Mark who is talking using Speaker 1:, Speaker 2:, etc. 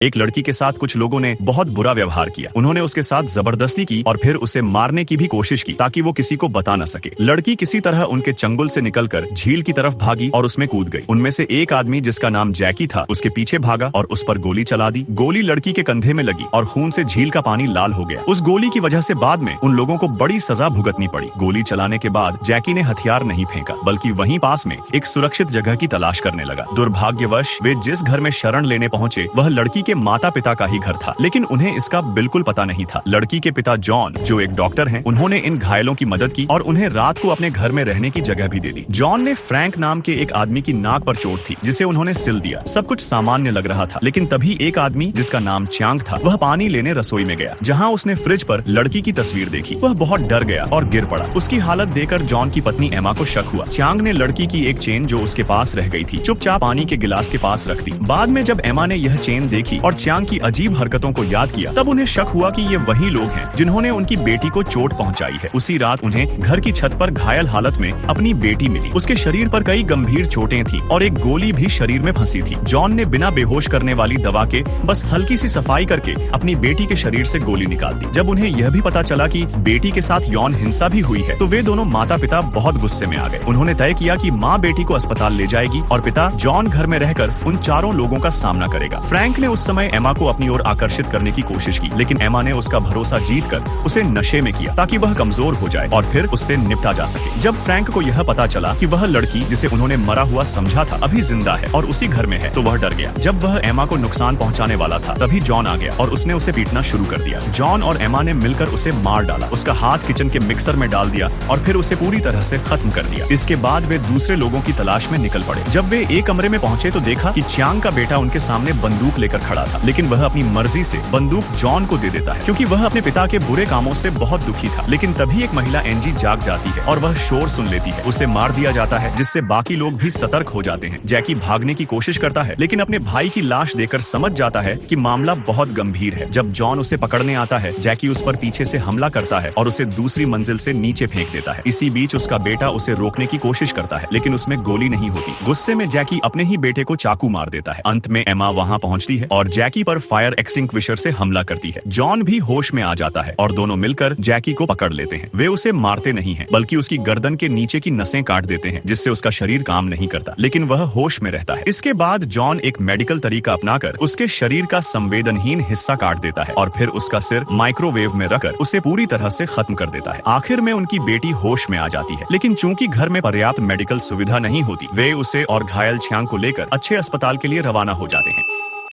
Speaker 1: एक लड़की के साथ कुछ लोगों ने बहुत बुरा व्यवहार किया। उन्होंने उसके साथ जबरदस्ती की और फिर उसे मारने की भी कोशिश की ताकि वो किसी को बता न सके। लड़की किसी तरह उनके चंगुल से निकलकर झील की तरफ भागी और उसमें कूद गई। उनमें से एक आदमी जिसका नाम जैकी था उसके पीछे भागा और उस पर गोली चला दी। गोली लड़की के कंधे में लगी और खून से झील का पानी लाल हो गया। उस गोली की वजह से बाद में उन लोगों को बड़ी सजा भुगतनी पड़ी। गोली चलाने के बाद जैकी ने हथियार नहीं फेंका बल्कि वहीं पास में एक सुरक्षित जगह की तलाश करने लगा। दुर्भाग्यवश वे जिस घर में शरण लेने पहुंचे वह लड़की के माता पिता का ही घर था, लेकिन उन्हें इसका बिल्कुल पता नहीं था। लड़की के पिता जॉन जो एक डॉक्टर हैं, उन्होंने इन घायलों की मदद की और उन्हें रात को अपने घर में रहने की जगह भी दे दी। जॉन ने फ्रैंक नाम के एक आदमी की नाक पर चोट थी जिसे उन्होंने सिल दिया। सब कुछ सामान्य लग रहा था, लेकिन तभी एक आदमी जिसका नाम चांग था वह पानी लेने रसोई में गया। जहाँ उसने फ्रिज पर लड़की की तस्वीर देखी वह बहुत डर गया और गिर पड़ा। उसकी हालत देखकर जॉन की पत्नी एमा को शक हुआ। चांग ने लड़की की एक चेन जो उसके पास रह गई थी चुपचाप पानी के गिलास के पास रख दी। बाद में जब एमा ने यह चेन देखी और चांग की अजीब हरकतों को याद किया तब उन्हें शक हुआ कि ये वही लोग हैं जिन्होंने उनकी बेटी को चोट पहुंचाई है। उसी रात उन्हें घर की छत पर घायल हालत में अपनी बेटी मिली। उसके शरीर पर कई गंभीर चोटें थीं और एक गोली भी शरीर में फंसी थी। जॉन ने बिना बेहोश करने वाली दवा के बस हल्की सी सफाई करके अपनी बेटी के शरीर से गोली निकाल दी। जब उन्हें यह भी पता चला कि बेटी के साथ यौन हिंसा भी हुई है तो वे दोनों माता पिता बहुत गुस्से में आ गए। उन्होंने तय किया कि माँ बेटी को अस्पताल ले जाएगी और पिता जॉन घर में रहकर उन चारों लोगों का सामना करेगा। फ्रैंक ने उस समय एमा को अपनी ओर आकर्षित करने की कोशिश की, लेकिन एमा ने उसका भरोसा जीतकर उसे नशे में किया ताकि वह कमजोर हो जाए और फिर उससे निपटा जा सके। जब फ्रैंक को यह पता चला कि वह लड़की जिसे उन्होंने मरा हुआ समझा था अभी जिंदा है और उसी घर में है तो वह डर गया। जब वह एमा को नुकसान पहुंचाने वाला था तभी जॉन आ गया और उसने उसे पीटना शुरू कर दिया। जॉन और एमा ने मिलकर उसे मार डाला, उसका हाथ किचन के मिक्सर में डाल दिया और फिर उसे पूरी तरह से खत्म कर दिया। इसके बाद वे दूसरे लोगों की तलाश में निकल पड़े। जब वे एक कमरे में पहुंचे तो देखा कि चांग का बेटा उनके सामने बंदूक लेकर खड़ा था, लेकिन वह अपनी मर्जी से बंदूक जॉन को दे देता है क्योंकि वह अपने पिता के बुरे कामों से बहुत दुखी था। लेकिन तभी एक महिला एंजी जाग जाती है और वह शोर सुन लेती है। उसे मार दिया जाता है जिससे बाकी लोग भी सतर्क हो जाते हैं। जैकी भागने की कोशिश करता है लेकिन अपने भाई की लाश देखकर समझ जाता है कि मामला बहुत गंभीर है। जब जॉन उसे पकड़ने आता है जैकी उस पर पीछे से हमला करता है और उसे दूसरी मंजिल से नीचे फेंक देता है। इसी बीच उसका बेटा उसे रोकने की कोशिश करता है लेकिन उसमें गोली नहीं होती। गुस्से में जैकी अपने ही बेटे को चाकू मार देता है। अंत में एमा वहां पहुंचती है और जैकी पर फायर एक्सटिंग्विशर से हमला करती है। जॉन भी होश में आ जाता है और दोनों मिलकर जैकी को पकड़ लेते हैं। वे उसे मारते नहीं हैं बल्कि उसकी गर्दन के नीचे की नसें काट देते हैं जिससे उसका शरीर काम नहीं करता, लेकिन वह होश में रहता है। इसके बाद जॉन एक मेडिकल तरीका अपनाकर उसके शरीर का संवेदनहीन हिस्सा काट देता है और फिर उसका सिर माइक्रोवेव में रखकर उसे पूरी तरह से खत्म कर देता है। आखिर में उनकी बेटी होश में आ जाती है, लेकिन चूंकि घर में पर्याप्त मेडिकल सुविधा नहीं होती वे उसे और घायल चांग को लेकर अच्छे अस्पताल के लिए रवाना हो जाते हैं।